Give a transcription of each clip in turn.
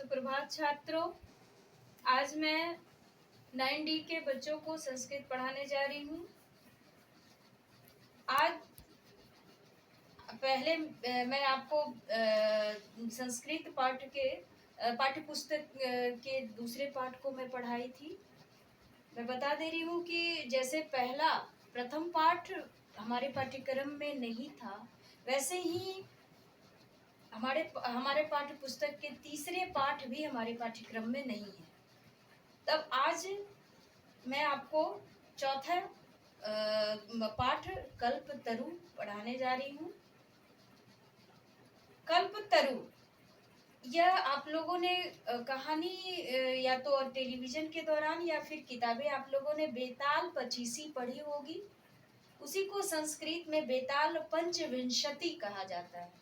सुप्रभात छात्रों। आज मैं 9D के बच्चों को संस्कृत पढ़ाने जा रही हूँ। आज पहले मैं आपको संस्कृत पाठ के पाठ्य पुस्तक के दूसरे पाठ को मैं पढ़ाई थी। मैं बता दे रही हूँ कि जैसे प्रथम पाठ हमारे पाठ्यक्रम में नहीं था, वैसे ही हमारे पाठ्य पुस्तक के तीसरे पाठ भी हमारे पाठ्यक्रम में नहीं है। तब आज मैं आपको चौथा पाठ कल्पतरु पढ़ाने जा रही हूँ। कल्पतरु यह आप लोगों ने कहानी या तो टेलीविजन के दौरान या फिर किताबें आप लोगों ने बेताल पचीसी पढ़ी होगी। उसी को संस्कृत में बेताल पंचविंशति कहा जाता है।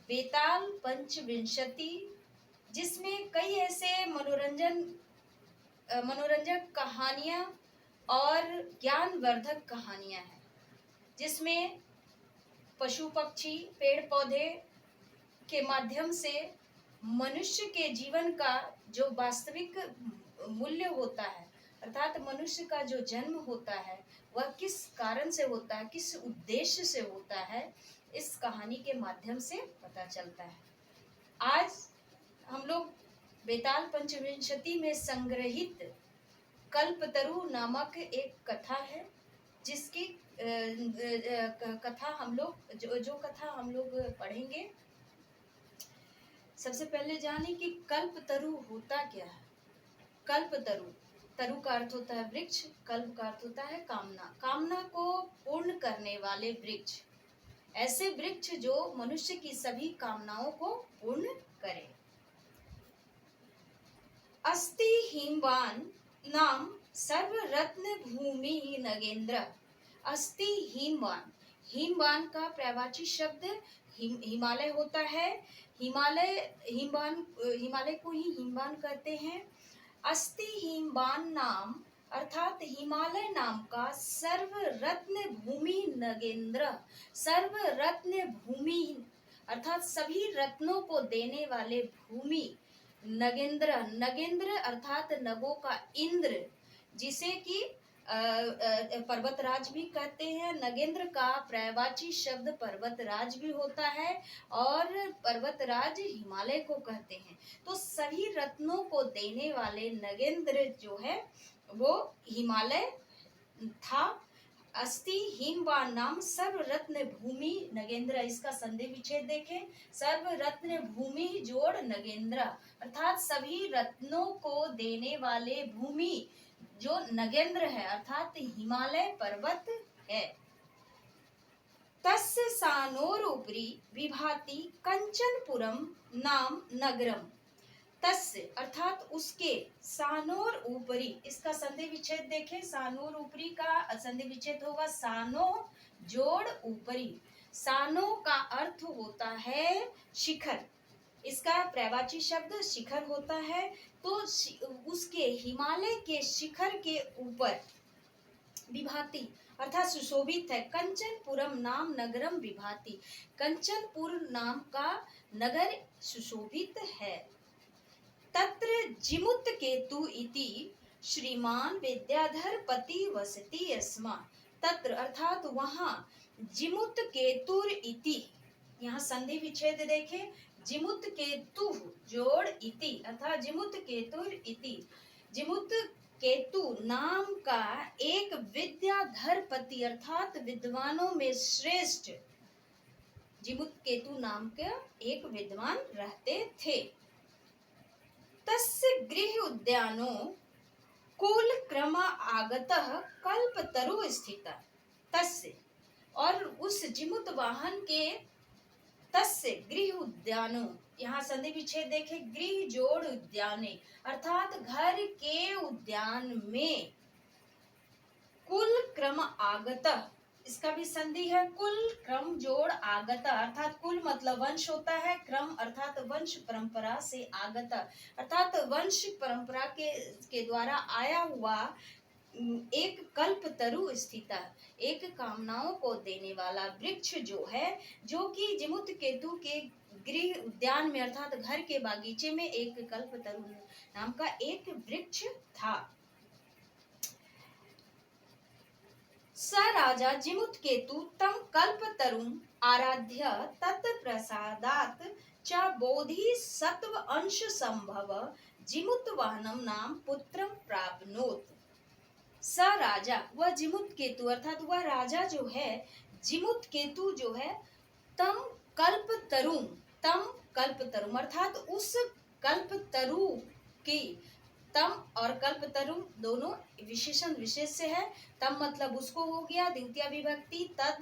बेताल पंचविंशति, जिसमें कई ऐसे मनोरंजक कहानियां और ज्ञानवर्धक कहानियां हैं, जिसमें पशु पक्षी पेड़ पौधे के माध्यम से मनुष्य के जीवन का जो वास्तविक मूल्य होता है, अर्थात मनुष्य का जो जन्म होता है वह किस कारण से होता है, किस उद्देश्य से होता है, इस कहानी के माध्यम से पता चलता है। आज हम लोग बेताल पंचविंशति में संग्रहित कल्पतरु नामक एक कथा है, जिसकी कथा हम लोग जो कथा हम लोग पढ़ेंगे। सबसे पहले जाने कि कल्पतरु होता क्या है। कल्पतरु, तरु का अर्थ होता है वृक्ष, कल्प का अर्थ होता है कामना। कामना को पूर्ण करने वाले वृक्ष, ऐसे वृक्ष जो मनुष्य की सभी कामनाओं को पूर्ण करे। अस्ति हिमवान नाम सर्व रत्न भूमि नगेंद्र। अस्ति हिमवान, हिमवान का पर्यायवाची शब्द हिमालय होता है। हिमालय को ही हिमवान कहते हैं। अस्ति हिमवान नाम अर्थात हिमालय नाम का सर्व रत्न भूमि नगेंद्र। सर्व रत्न भूमि अर्थात सभी रत्नों को देने वाले भूमि नगेंद्र। नगेंद्र अर्थात नगों का इंद्र, जिसे कि पर्वतराज भी कहते हैं। नगेंद्र का पर्यायवाची शब्द पर्वतराज भी होता है और पर्वतराज हिमालय को कहते हैं। तो सभी रत्नों को देने वाले नगेंद्र जो है वो हिमालय था। अस्ति हिमवान नाम सर्व रत्न भूमि नगेंद्र, इसका संधि विच्छेद देखें। सर्व रत्न भूमि जोड़ नगेंद्र अर्थात सभी रत्नों को देने वाले भूमि जो नगेंद्र है, अर्थात हिमालय पर्वत है। तस्य सानोरुपरि विभाति कंचनपुरम नाम नगरम। तस्य अर्थात उसके, सानोर ऊपरी, इसका संधि विच्छेद देखें। सानोर ऊपरी का संधि विच्छेद होगा सानो जोड़ ऊपरी। सानो का अर्थ होता है शिखर, इसका पर्यायवाची शब्द शिखर होता है। तो उसके हिमालय के शिखर के ऊपर विभाति अर्थात सुशोभित है। कंचनपुरम नाम नगरम विभाति, कंचनपुर नाम का नगर सुशोभित है। तत्र जिमुत केतु इति श्रीमान विद्याधर पति वसति स्म। तत्र अर्थात वहाँ जिमुत केतुर इति, यहाँ संधि विच्छेद देखें। जिमुत केतु जोड़ इति अर्थात जिमुत केतुर इति, जिमुत केतु नाम का एक विद्याधर पति अर्थात विद्वानों में श्रेष्ठ, जिमुत केतु नाम का एक विद्वान रहते थे। तस्य गृह उद्यानो कुल क्रम आगतः कल्पतरु स्थिता। तस्य और उस जिमुत वाहन के, तस्य गृह उद्यानो, यहाँ संधि विच्छेद देखे, गृह जोड़ उद्याने अर्थात घर के उद्यान में, कुल क्रम आगतः, इसका भी संधि है, कुल क्रम जोड़ आगत अर्थात कुल मतलब वंश होता है, क्रम अर्थात वंश परंपरा से आगत अर्थात वंश परंपरा के द्वारा आया हुआ एक कल्पतरु स्थिता, एक कामनाओं को देने वाला वृक्ष जो है, जो कि जिमुत केतु के गृह उद्यान में अर्थात घर के बागीचे में एक कल्पतरु नाम का एक वृक्ष था। स राजा जिमुत्केतु तं कल्पतरुम् आराध्य तत्प्रसादात् च बोधिसत्व अंश संभव जिमुतवाहनम नाम पुत्रम प्राप्नोत। स राजा, वह जिमुत्केतु अर्थात वह राजा जो है, जिमुत्केतु जो है, तम कल्पतरुम, तम कल्पतरुम अर्थात उस कल्पतरु की, तम और कल्पतरु दोनों विशेषण विशेष से है। तम मतलब उसको हो गया, द्वितीय विभक्ति, तद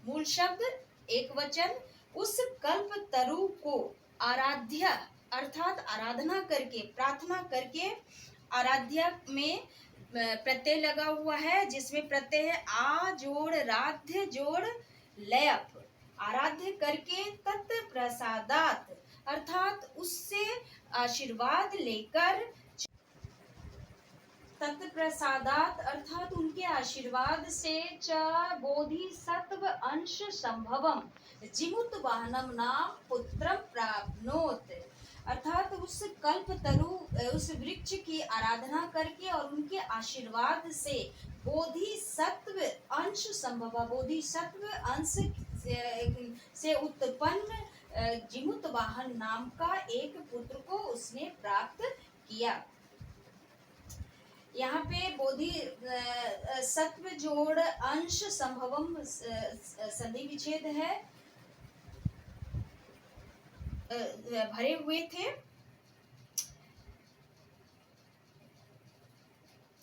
मूल शब्द एक वचन, उस कल्पतरु को आराध्य अर्थात आराधना करके, प्रार्थना करके, आराध्य में प्रत्यय लगा हुआ है जिसमें प्रत्यय है आ जोड़ राध्य जोड़ लयप, आराध्य करके तत्प्रसादात अर्थात उससे आशीर्वाद लेकर, तत्प्रसादात अर्थात उनके आशीर्वाद से, च बोधिसत्व अंश संभवम जिमुत वाहनम नाम पुत्रम प्राप्नोत अर्थात उस कल्पतरु, उस वृक्ष की आराधना करके और उनके आशीर्वाद से बोधिसत्व अंश संभव, बोधिसत्व अंश से उत्पन्न जिमुत वाहन नाम का एक पुत्र को उसने प्राप्त किया। यहाँ पे बोधि सत्व जोड़ अंश संभवम संधि विच्छेद है, भरे हुए थे।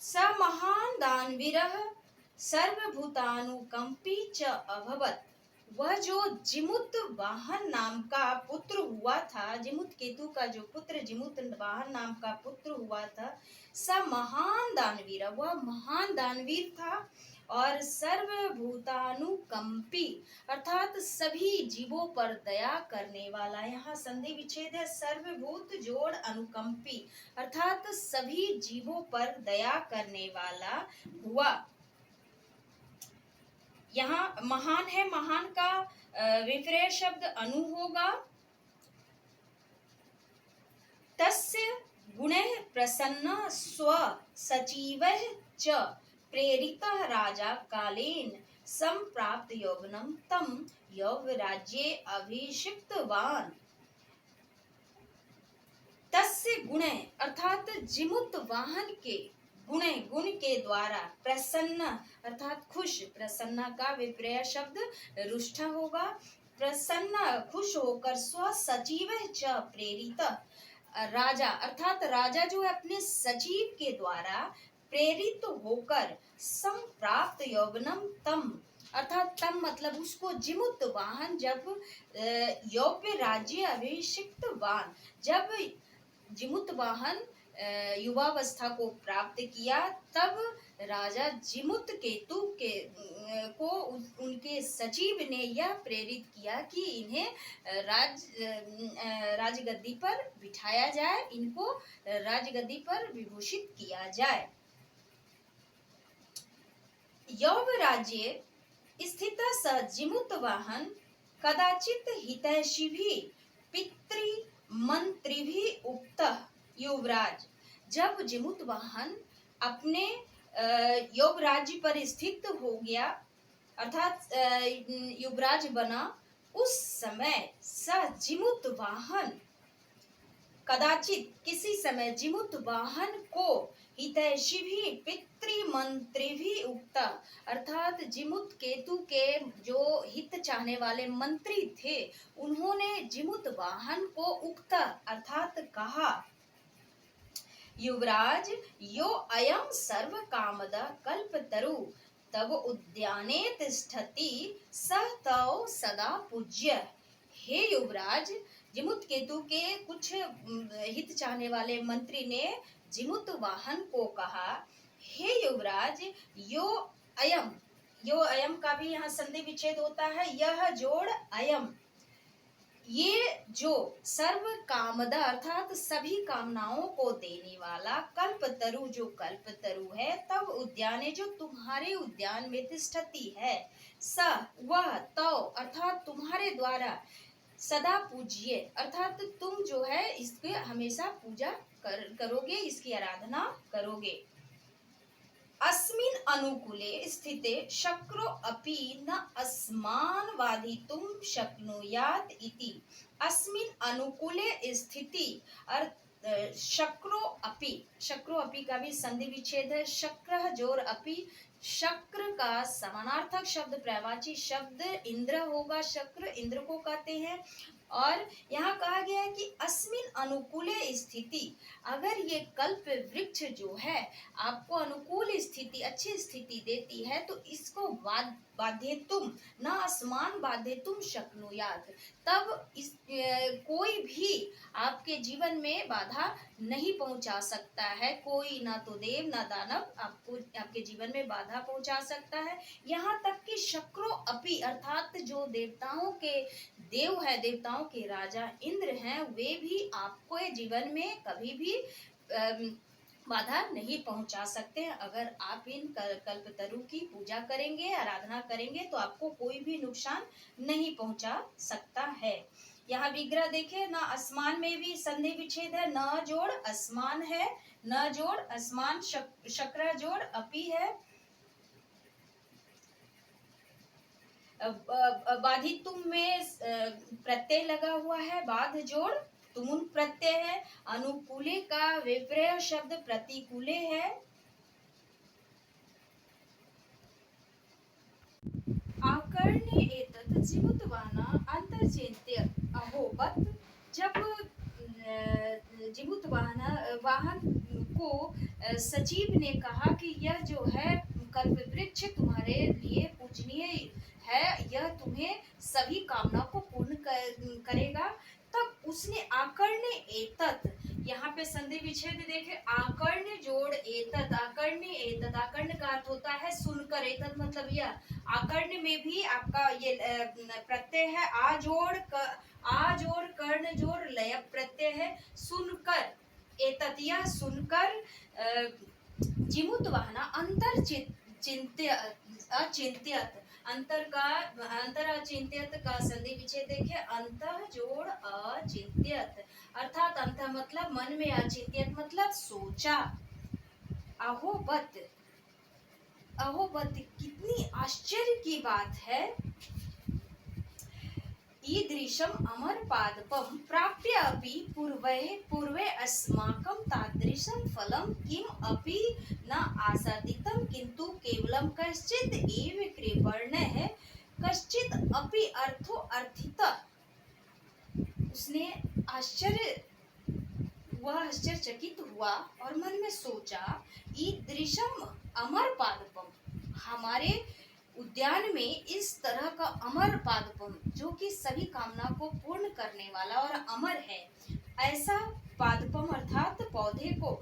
स महान दानवीरः सर्वभूतानुकंपी च अभवत्, वह जो जिमुत वाहन नाम का पुत्र हुआ था, जिमुत केतु का जो पुत्र जिमुत वाहन नाम का पुत्र हुआ था, स महान दानवीर, वह महान दानवीर था, और सर्वभूतानुकंपी अर्थात सभी जीवों पर दया करने वाला, यहाँ संधि विच्छेद है, सर्वभूत जोड़ अनुकंपी अर्थात सभी जीवों पर दया करने वाला हुआ। यहाँ महान है, महान का विपर्य शब्द अनु होगा। तस्य गुणैः प्रसन्न स्व सचिवैः च प्रेरितः राजा कालेन संप्राप्त यौवनम तम यौवराज्ये अभिषिक्तवान्। तस्य गुणे अर्थात जिमुत वाहन के गुण, गुण के द्वारा, प्रसन्न अर्थात खुश, प्रसन्न का विपर्य शब्द रुष्ट होगा, प्रसन्न खुश होकर, स्व सचिव च प्रेरित राजा अर्थात राजा जो है अपने सचिव के द्वारा प्रेरित होकर, संप्राप्त यौवनम तम अर्थात तम मतलब उसको जिमुत वाहन, जब यौव्य राज्य अभिषिक्त वाहन, जब जिमुत वाहन युवावस्था को प्राप्त किया, तब राजा जिमुत केतु के को उनके सचिव ने यह प्रेरित किया कि इन्हें राजगद्दी पर बिठाया जाए, इनको राजगद्दी पर विभूषित किया जाए। यौवराज्ये स्थित स जिमुत वाहन कदाचित हितैषिभिः पितृमंत्रिभिः उक्तः युवराज, जब जिमुत वाहन अपने युवराज्य पर स्थित हो गया अर्थात युवराज बना, उस समय स जिमुत वाहन कदाचित किसी समय जिमुत वाहन को हितैषिभिः पितृमंत्रिभिः उक्ता अर्थात जिमुत केतु के जो हित चाहने वाले मंत्री थे, उन्होंने जिमुत वाहन को उक्ता अर्थात कहा, युवराज यो अयम सर्व कामद कल्पतरु तव उद्याने तिष्ठति स तव सदा पूज्य। हे युवराज, जिमुत केतु के कुछ हित चाहने वाले मंत्री ने जिमुत वाहन को कहा, हे युवराज, यो अयम का भी यहाँ संधि विच्छेद होता है, यह जोड़ अयम, ये जो सर्व कामदा अर्थात सभी कामनाओं को देने वाला, कल्पतरु जो कल्पतरु है, तब उद्याने जो तुम्हारे उद्यान में तिष्ठति है, स वह, तव अर्थात तुम्हारे द्वारा, सदा पूजिए, अर्थात तुम जो है इसके हमेशा पूजा करोगे, इसकी आराधना करोगे। अस्मिन् अनुकूले स्थिते शक्रो अपि न अस्मान् बाधितुं शक्नुयात् इति। अस्मिन् अनुकूले स्थिति शक्रो अपि का भी संधि विच्छेद है। शक्र जोर अपि, शक्र का समानार्थक शब्द प्रवाची शब्द इंद्र होगा। शक्र इंद्र को कहते हैं। और यहाँ कहा गया है कि अस्मिन अनुकूले स्थिति, अगर ये कल्प वृक्ष जो है आपको अनुकूल स्थिति, अच्छी स्थिति देती है, तो इसको बाध्य तुम न आसमान बाध्य तुम शक्नुयात, तब इस कोई भी आपके जीवन में बाधा नहीं पहुंचा सकता है। कोई ना तो देव ना दानव आपको आपके जीवन में बाधा पहुंचा सकता है। यहाँ तक कि शक्रो अपि, अर्थात जो देवताओं के देव है, देवताओं के राजा इंद्र हैं, वे भी आपको जीवन में कभी भी बाधा नहीं पहुंचा सकते हैं। अगर आप इन कल्पतरु की पूजा करेंगे, आराधना करेंगे, तो आपको कोई भी नुकसान नहीं पहुंचा सकता है। यहाँ विग्रह देखे ना, आसमान में भी संधि विच्छेद है, न जोड़ आसमान है, न जोड़ आसमान, शक्र जोड़ अपि है। बाधितुम में प्रत्यय लगा हुआ है, बाध जोड़ तुमुन प्रत्यय है। अनुकूले का विपर्य शब्द प्रतिकूले है। आकर्ण्य एतत् जिमुतवाना अंतर्चिंत्य अहोबत। जब वाहन को सचिव ने कहा कि यह जो है कल्प वृक्ष तुम्हारे लिए पूजनीय है, यह तुम्हें सभी कामना को पूर्ण करेगा, तब उसने आकर्ण्य एतत्, यहाँ पे संधि विच्छेद देखे, आकर्ण्य जोड़ एतत्, आकर्ण्य एतत्, आकर्ण्य का अर्थ होता है सुनकर, एतत् मतलब यह। आकर्ण्य में भी आपका ये प्रत्यय है, आ जोड़ कर्ण जोड़ लय प्रत्यय है। सुनकर, एतत् यह सुनकर, जिमुत वाहना अंतर अचिंत्यत, अंतर अचिंत्यत का संधि विच्छेद देखे, अंतर जोड़ अचिंत्यत, अर्थात अंत मतलब मन में, अचिंत्यत मतलब सोचा। अहोबत, अहोबत कितनी आश्चर्य की बात है। ईदृशम अमर पादपम प्राप्य अपि पूर्वे अस्माकं तादृशं फलं किम अपि न आसादितं, किंतु केवलं कश्चित् एव कृपणः कश्चित् अपि अर्थो अर्थितः। उसने वह आश्चर्यचकित हुआ और मन में सोचा, ईदृशम अमर पादपम, हमारे उद्यान में इस तरह का अमर पादपम, जो कि सभी कामना को पूर्ण करने वाला और अमर है, ऐसा पादपम अर्थात पौधे को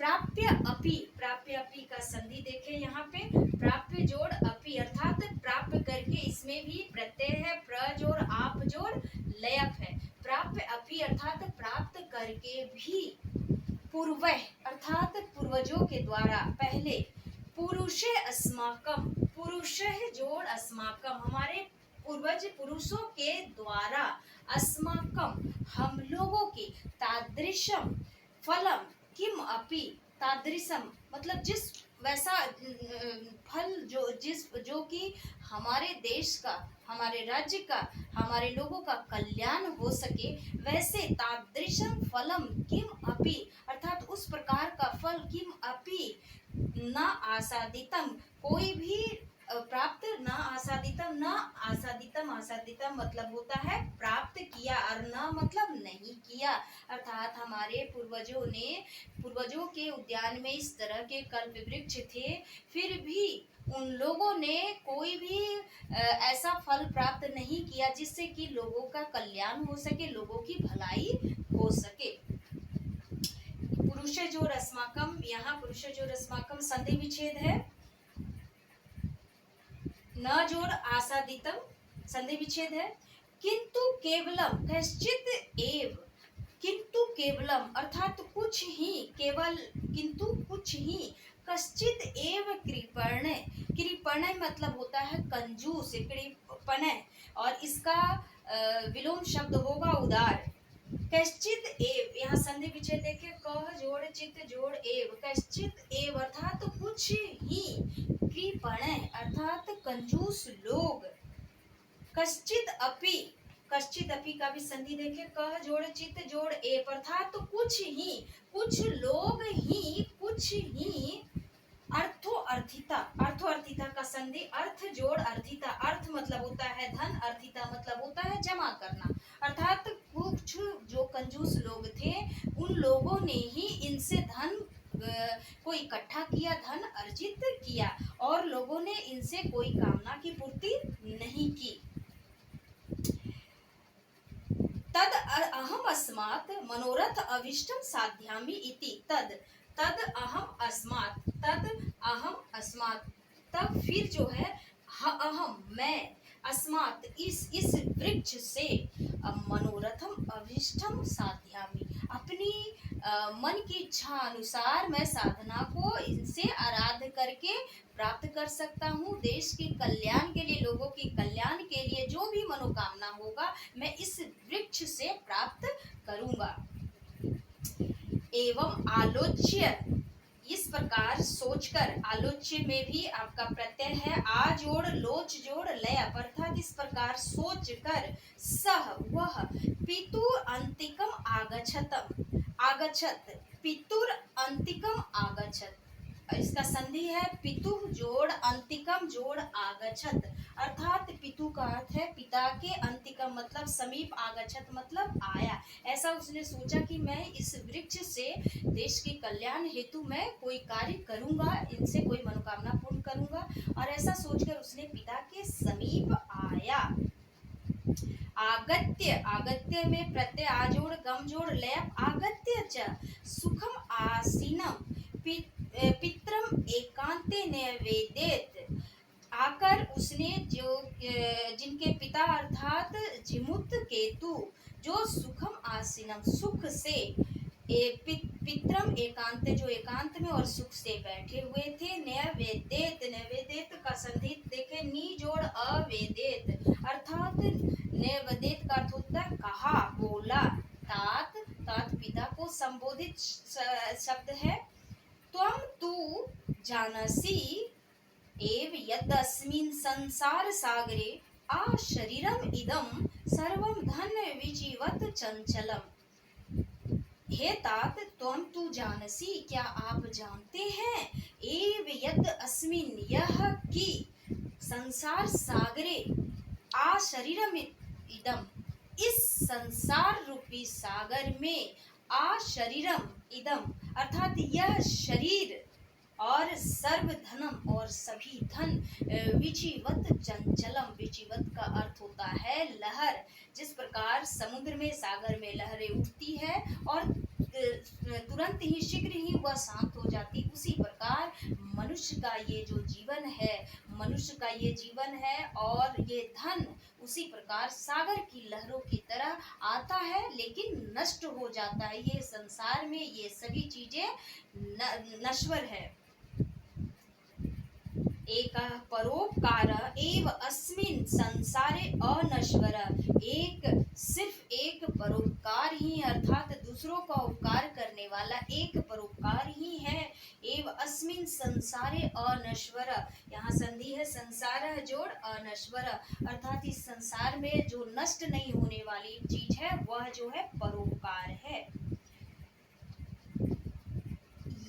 प्राप्य अपि का संधि देखे, यहाँ पे प्राप्य जोड़ अपि, अर्थात प्राप्त करके, इसमें भी प्रत्यय है, प्र जोड़ आप जोड़ लयक है। प्राप्य अपि अर्थात प्राप्त करके भी, पूर्व अर्थात पूर्वजों के द्वारा, पहले, पुरुषे अस्माकम, पुरुष जोड़ अस्माकम, हमारे पूर्वज पुरुषों के द्वारा, अस्माकम हम लोगों की, तादृशम फलम किम अपि, तादृशम मतलब जिस वैसा फल जो कि हमारे देश का, हमारे राज्य का, हमारे लोगों का कल्याण हो सके, वैसे तादृशम फलम किम अपि अर्थात उस प्रकार का फल, किम अपि न आसादितम कोई भी प्राप्त, न आसादितम, न आसादितम, आसादितम मतलब होता है प्राप्त किया, और न मतलब नहीं किया, अर्थात हमारे पूर्वजों के उद्यान में इस तरह के कल्प वृक्ष थे, फिर भी उन लोगों ने कोई भी ऐसा फल प्राप्त नहीं किया जिससे कि लोगों का कल्याण हो सके, लोगों की भलाई हो सके। पुरुष जो रस्माकम, यहाँ पुरुष जो रस्माकम संधि विच्छेद है, न जोड़ आसादितम संधि विच्छेद है। किंतु केवलम कश्चित एव, किंतु केवलम अर्थात कुछ ही, केवल किंतु कुछ ही, कश्चित एव कृपण मतलब होता है कंजूस, कृपण, और इसका विलोम शब्द होगा उदार। कैश्चित एव, यहाँ संधि विच्छेद देखिए, कह जोड़ चित जोड़ एव, कैश्चित एव अर्थात कुछ ही, कृपण अर्थात कंजूस लोग, कश्चित अपि, कश्चित अपि का भी संधि देखिए, कह जोड़ चित जोड़ एव अर्थात कुछ ही, कुछ लोग ही, कुछ ही, अर्थो अर्थिता, अर्थो अर्थिता का संधि अर्थ जोड़ अर्थिता, अर्थ मतलब होता है धन, अर्थिता मतलब होता है जमा करना, अर्थात कुछ जो कंजूस लोग थे उन लोगों ने ही इनसे धन को इकट्ठा किया, धन अर्जित किया, और लोगों ने इनसे कोई कामना की पूर्ति नहीं की। तद अहम अस्मात् मनोरथ अविष्टम साध्यामि इति, तद तद अहम अस्मात्, तद अहम अस्मात्, तब फिर जो है अहम मैं, अस्मात् इस वृक्ष से, मनोरथम अभिष्टम साध्यामि अपनी मन की इच्छा अनुसार मैं साधना को इनसे आराध्य करके प्राप्त कर सकता हूँ। देश के कल्याण के लिए, लोगों के कल्याण के लिए जो भी मनोकामना होगा मैं इस वृक्ष से प्राप्त करूंगा। एवं आलोच्य, इस प्रकार सोचकर, आलोच्य में भी आपका प्रत्यय है आ जोड़ लोच जोड़ लय, अर्थात इस प्रकार सोचकर, सह वह, पितुर अंतिकम आगच्छतम, आगच्छत, पितुर अंतिकम आगच्छत, इसका संधि है पितु जोड़ अंतिकम जोड़ आगच्छत, अर्थात पितु का अर्थ है पिता के, अंतिकम मतलब समीप, आगच्छत मतलब आया। ऐसा उसने सोचा कि मैं इस वृक्ष से देश के कल्याण हेतु मैं कोई कार्य करूंगा, इनसे कोई मनोकामना पूर्ण करूंगा, और ऐसा सोचकर उसने पिता के समीप आया। आगत्य, आगत्य में प्रत्यय आजोड़ गम जोड़ लय, आगत्य च सुखम आसीनम पित्रम एकांते निवेदित, आकर उसने जो जिनके पिता अर्थात जिमुत केतु जो सुखम आसीनम सुख से, पित्रम एकांत जो एकांत में और सुख से बैठे हुए थे, नैवेदित, नैवेदित का संधि देखे नी जोड़ अवेदित, अर्थात नैवेदित का अर्थ होता है कहा बोला, तात, तात पिता को संबोधित शब्द है। त्वं तु जानसि एव यदस्मिन् संसार सागरे आ शरीरम इदं सर्वं धन विजीवत चंचलम। हे तात, त्वं तु जानसि क्या आप जानते हैं, एव यद अस्मिन् यह कि संसार सागरे, आ शरीरम इदम इस संसार रूपी सागर में, आ शरीरम इदम अर्थात यह शरीर, और सर्व धनम और सभी धन, विचिवत चंचलम, विचिवत का अर्थ होता है लहर, जिस प्रकार समुद्र में सागर में लहरें उठती है और तुरंत ही शीघ्र ही वह शांत हो जाती, उसी प्रकार मनुष्य का ये जो जीवन है, मनुष्य का ये जीवन है और ये धन उसी प्रकार सागर की लहरों की तरह आता है लेकिन नष्ट हो जाता है। ये संसार में ये सभी चीजें नश्वर है। एक परोपकार एव अस्मिन् संसारे अनश्वर, एक सिर्फ एक परोपकार ही अर्थात दूसरों का उपकार करने वाला एक परोपकार ही है। एव अस्मिन् संसारे अनश्वर, यहाँ संधि है संसार जोड़ अनश्वर, अर्थात इस संसार में जो नष्ट नहीं होने वाली चीज है वह जो है परोपकार है।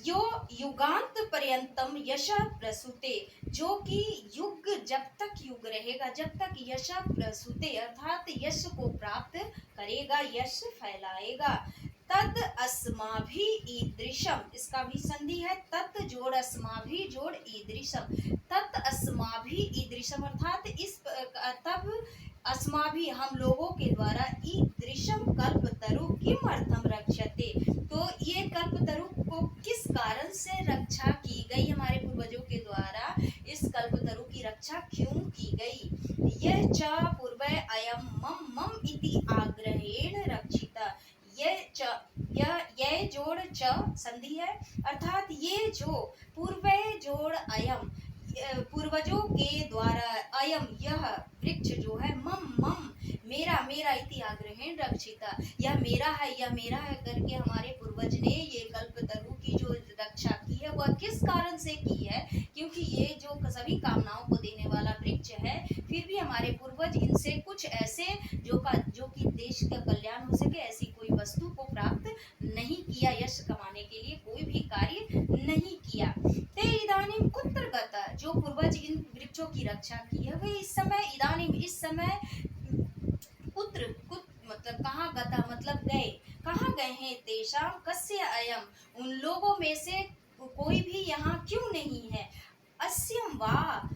यो युगांत पर्यंतम यश प्रसूते, जो कि युग जब तक युग रहेगा, जब तक यश प्रसूते अर्थात यश को प्राप्त करेगा, यश फैलाएगा। तद अस्माभि ईदृशम, इसका भी संधि है तत् जोड़ अस्माभि जोड़ ईदृशम, तत् अस्माभि ईदृशम अर्थात इस तब अस्माभि हम लोगों के द्वारा ईदृशम कल्पतरु किम अर्थम रक्षते, तो ये कल्पतरु को किस कारण से रक्षा की गई, हमारे पूर्वजों के द्वारा इस कल्पतरु की रक्षा क्यों की गई। यह च पूर्व अयम मम मम इति आग्रहेण रक्षिता, यह जोड़ च संधि है अर्थात ये जो पूर्व जोड़ अयम पूर्वजों के द्वारा अयम यह वृक्ष जो है मम मम मेरा मेरा इति आग्रहेण रक्षिता, यह मेरा है, यह मेरा है करके हमारे पूर्वज ने ये कल्पतरु की जो रक्षा की है वह किस कारण से की है, क्योंकि ये जो सभी कामनाओं को देने वाला वृक्ष है, फिर भी हमारे पूर्वज इनसे कुछ ऐसे जो कि देश का कल्याण हो सके ऐसी कोई वस्तु को प्राप्त नहीं किया, यश कमाने के लिए कोई भी कार्य नहीं किया। ते इदानीम कुत्र गता, जो पूर्वज इन वृक्षों की रक्षा की है वे इस समय इदानीम इस समय कुत्र मतलब कहाँ गता मतलब गए, कहाँ गए हैं, तेषाम कस्य अयम, उन लोगों में से कोई भी यहाँ क्यों नहीं है, अस्यम वा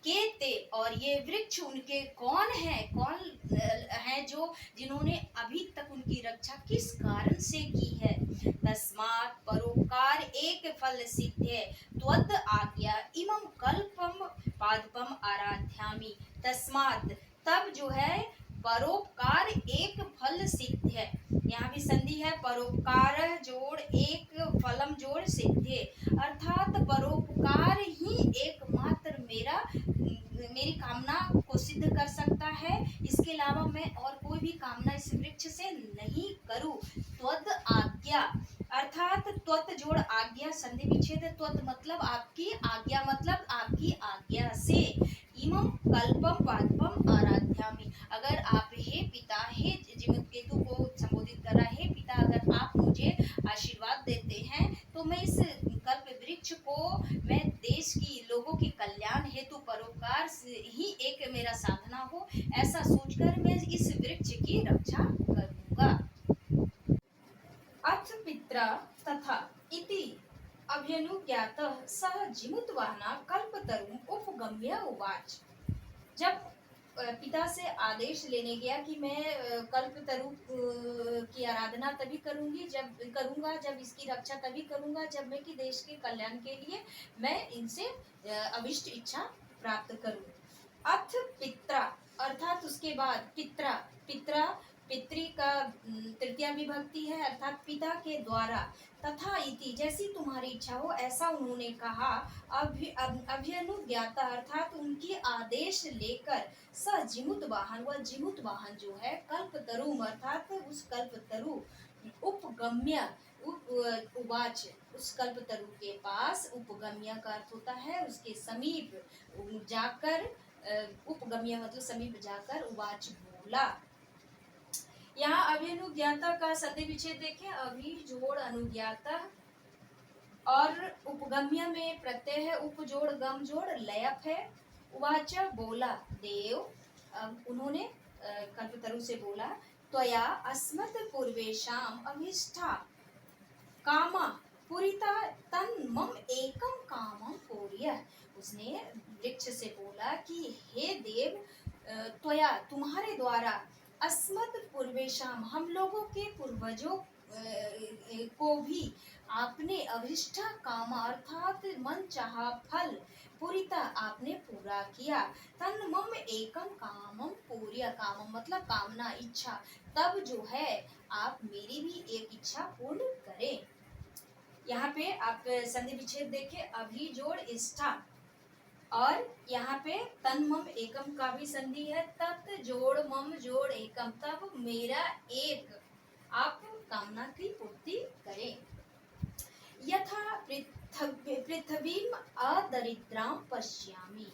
केते, और ये वृक्ष उनके कौन है, कौन है जो जिन्होंने अभी तक उनकी रक्षा किस कारण से की है। तस्मात् परोपकार एक फल सिद्धे त्वद आज्ञा इमं कल्पम पादपम आराध्यामि, तस्मात् तब जो है परोपकार एक फल सिद्ध है, यहाँ भी संधि है, परोपकार जोड़ एक फलम जोड़ सिद्धे, अर्थात परोपकार ही एकमात्र मेरी कामना को सिद्ध कर सकता है, इसके अलावा मैं और कोई भी कामना इस वृक्ष से नहीं करूं। त्वद आज्ञा अर्थात त्वत जोड़ आज्ञा संधि विच्छेद, त्वत मतलब आपकी आज्ञा मतलब आपकी आज्ञा से, इमं कल्पम पादपम आराध्यामि, अगर आप हे पिता, हे जीवकेतु को संबोधित कर रहा है, हे पिता अगर आप मुझे आशीर्वाद देते हैं तो मैं इस कल्प वृक्ष को मैं देश की लोगों के कल्याण हेतु परोपकार से ही एक मेरा साधना हो, ऐसा सोचकर मैं इस वृक्ष की रक्षा करूंगा। अथ पित्रा तथा इति अभ्यनुज्ञातः सह जिमुतवाहना कल्पतरुं उपगम्य उवाच, जब पिता से आदेश लेने गया कि मैं कल्पतरु की आराधना तभी करूंगा जब इसकी रक्षा तभी करूंगा जब मैं कि देश के कल्याण के लिए मैं इनसे अभिष्ट इच्छा प्राप्त करूं। अथ पित्रा अर्थात उसके बाद पित्रा पित्रा पितृ का तृतीया विभक्ति है अर्थात पिता के द्वारा, तथा इति जैसी तुम्हारी इच्छा हो ऐसा उन्होंने कहा, अभ्यनुज्ञाता अर्थात उनकी आदेश लेकर, स जिमुत वाहन वह जिमुत वाहन जो है कल्पतरु अर्थात उस कल्पतरु उपगम्य उवाच उस कल्पतरु के पास, उपगम्य का अर्थ होता है उसके समीप जाकर, उपगम्य मतलब समीप जाकर, उवाच बोला। यहाँ अभिनुज्ञाता का संधि विच्छेद देखें, अभि जोड़ अनुज्ञाता और उपगम्य में प्रत्यय है, उप जोड़ गम जोड़ लयप है। उवाच बोला देव, उन्होंने कल्पतरु से बोला, त्वया अस्मत् पूर्वेशाम अभिष्ठा कामा पुरिता तन मम एकम कामम पूर्य, उसने वृक्ष से बोला कि हे देव, त्वया तुम्हारे द्वारा, अस्मत् पूर्वेशाम हम लोगों के पूर्वजों को भी आपने अभिष्ठा कामा अर्थात मन चाहा फल, पूरिता आपने पूरा किया, तन मम एकम कामम पूर्य, कामम मतलब कामना इच्छा, तब जो है आप मेरी भी एक इच्छा पूर्ण करें। यहाँ पे आप संधि विच्छेद देखें, अभी जोड़ इष्ठा और यहाँ पे तन मम एकम का भी संधि है, तत् जोड़ मम जोड़ एकम, तब मेरा एक आप कामना की पूर्ति करें। यथा पृथ्वीम अदरिद्राम पश्यामि,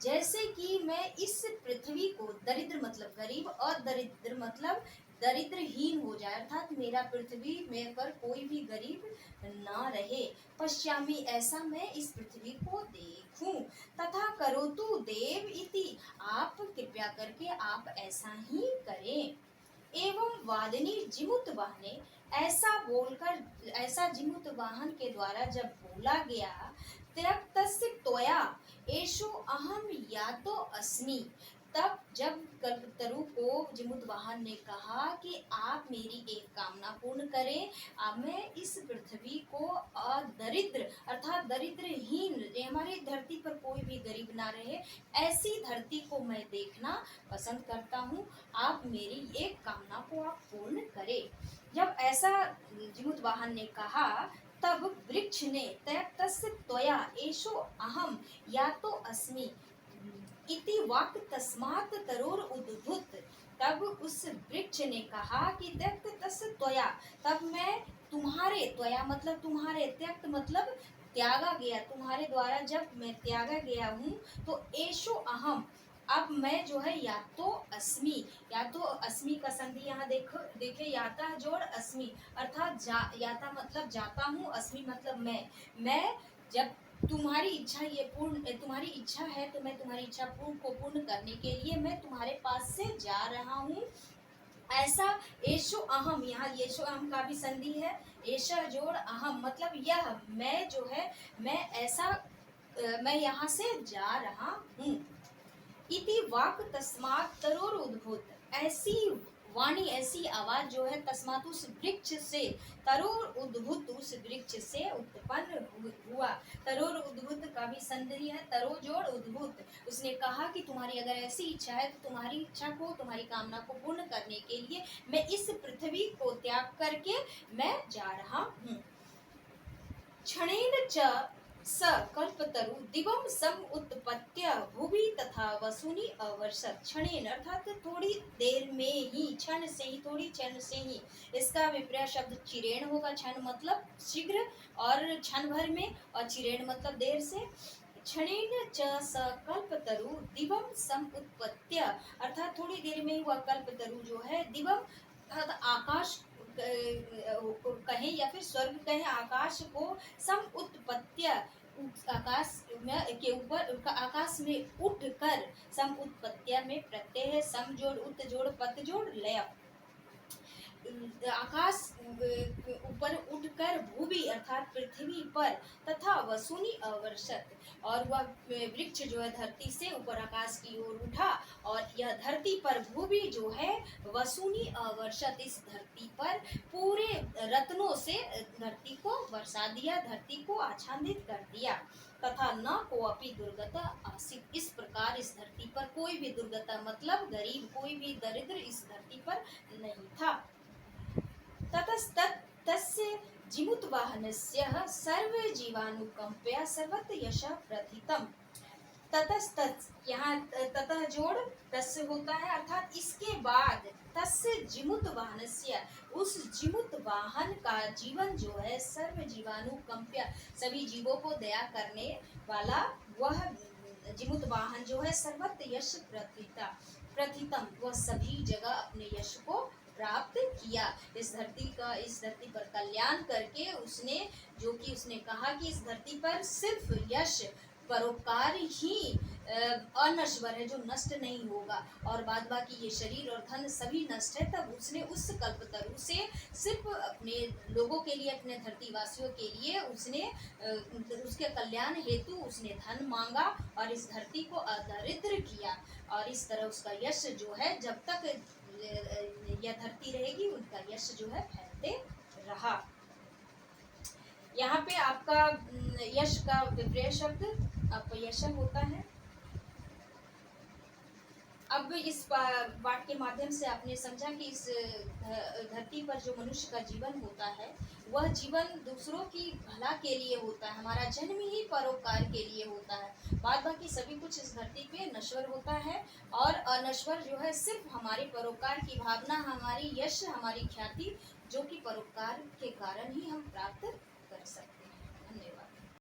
जैसे कि मैं इस पृथ्वी को, दरिद्र मतलब गरीब और दरिद्र मतलब दरिद्रहीन हो जाए अर्थात मेरा पृथ्वी में पर कोई भी गरीब ना रहे, पश्यामी ऐसा मैं इस पृथ्वी को देखूं, तथा करोतु देव इति आप कृपया करके आप ऐसा ही करें। एवं वादिनी जिमुत वाहने, ऐसा बोलकर ऐसा जिमुत वाहन के द्वारा जब बोला गया, त्यक्तस्य त्वया एषो अहम यातो अस्मि, तब जब कल्पतरु को जिमुत वाहन ने कहा कि आप मेरी एक कामना पूर्ण करें, अब मैं इस पृथ्वी को अदरिद्र अर्थात दरिद्रहीन, हमारी धरती पर कोई भी गरीब ना रहे ऐसी धरती को मैं देखना पसंद करता हूँ, आप मेरी एक कामना को आप पूर्ण करें। जब ऐसा जिमुत वाहन ने कहा तब वृक्ष ने तस्य त्वया एषो अहम या तो अस्मि इति वाक् तस्मात् तरोर उद्भूत। तब उस वृक्ष ने कहा कि त्यक्त तस्य त्वया, तब मैं तुम्हारे, त्वया मतलब तुम्हारे, त्यक्त मतलब त्यागा गया, तुम्हारे द्वारा जब मैं त्यागा गया हूँ, तो एषो अहम, अब मैं जो है या तो अस्मि, या तो अस्मि का संधि यहाँ देखो, देखे याता जोड़ अस्मि, अर्थात याता मतलब जाता हूँ, अस्मि मतलब मैं जब तुम्हारी इच्छा ये पूर्ण, तुम्हारी इच्छा है तो मैं तुम्हारी इच्छा पूर्ण करने के लिए मैं तुम्हारे पास से जा रहा हूँ, ऐसा। एशो अहम, यहाँ येशो अहम का भी संधि है, एशा जोड़ अहम मतलब यह मैं जो है, मैं ऐसा मैं यहाँ से जा रहा हूँ। इति वाक तस्मात् तरोर उद्भूत, ऐसी वाणी, ऐसी आवाज जो है तस्मात् उस वृक्ष से, तरोर उद्भूत उस वृक्ष से उत्पन्न हुआ। तरोर उद्भूत का भी संधि है, तरो जोड़ उद्भूत। उसने कहा कि तुम्हारी अगर ऐसी इच्छा है तो तुम्हारी इच्छा को, तुम्हारी कामना को पूर्ण करने के लिए मैं इस पृथ्वी को त्याग करके मैं जा रहा हूँ। क्षणेन च स कल्पतरु दिवम सम उत्पत्य भुवि तथा वसुनि अवर्षत। क्षणेन अर्थात थोड़ी देर में ही, क्षण से ही, थोड़ी क्षण से ही, इसका विपर्य शब्द चिरेण होगा। क्षण मतलब शीघ्र और क्षण भर में, और चिरेण मतलब देर से। क्षणेन च स कल्पतरु दिवम सम उत्पत्य, अर्थात थोड़ी देर में ही वह कल्पतरु जो है, दिवम अर्थात आकाश कहें या फिर स्वर्ग कहें, आकाश को सम उत्पत्य, आकाश में के ऊपर, आकाश में उठकर, सम उत्पत्तिया में प्रत्यय है, सम जोड़ उत जोड़ पत जोड़ लय, आकाश ऊपर उठकर भूमि अर्थात पृथ्वी पर, तथा वसुनी अवर्षत, और वह वृक्ष जो है धरती से ऊपर आकाश की ओर उठा, और यह धरती पर भूमि जो है वसुनी अवर्षत, इस धरती पर पूरे रत्नों से धरती को वर्षा दिया, धरती को आच्छादित कर दिया। तथा न को अपि दुर्गता आसित, इस प्रकार इस धरती पर कोई भी दुर्गता मतलब गरीब, कोई भी दरिद्र इस धरती पर नहीं था। ततस्तस्य जिमुतवाहनस्य सर्व जीवानुकंपया सर्वत्र यश प्रथितम। ततस्तत्, यहाँ ततः जोड़ तस्य होता है, अर्थात इसके बाद, तस्य जिमुत वाहनस्य, उस जिमुत वाहन का जीवन जो है, सर्व जीवानुकंप्य, सभी जीवों को दया करने वाला, वह जिमुत वाहन जो है सर्वत्र यश प्रथितम, वह सभी जगह अपने यश को प्राप्त किया। इस धरती पर कल्याण करके उसने, जो कि उसने कहा कि इस धरती पर सिर्फ यश, परोपकार ही अनश्वर है, जो नष्ट नहीं होगा, और बाद बाकी ये शरीर और धन सभी नष्ट है। तब उसने उस कल्पतरु से सिर्फ अपने लोगों के लिए, अपने धरती वासियों के लिए उसने उसके कल्याण हेतु उसने धन मांगा और इस धरती को अदरिद्र किया, और इस तरह उसका यश जो है, जब तक यह धरती रहेगी उनका यश जो है फैलते रहा। यहाँ पे आपका यश का विपर्य शब्द अपयशम होता है। अब इस पाठ के माध्यम से आपने समझा कि इस धरती पर जो मनुष्य का जीवन होता है, वह जीवन दूसरों की भला के लिए होता है, हमारा जन्म ही परोपकार के लिए होता है। बाद बाकी सभी कुछ इस धरती पे नश्वर होता है, और अनश्वर जो है सिर्फ हमारे परोपकार की भावना, हमारी यश, हमारी ख्याति, जो कि परोपकार के कारण ही हम प्राप्त कर सकते हैं।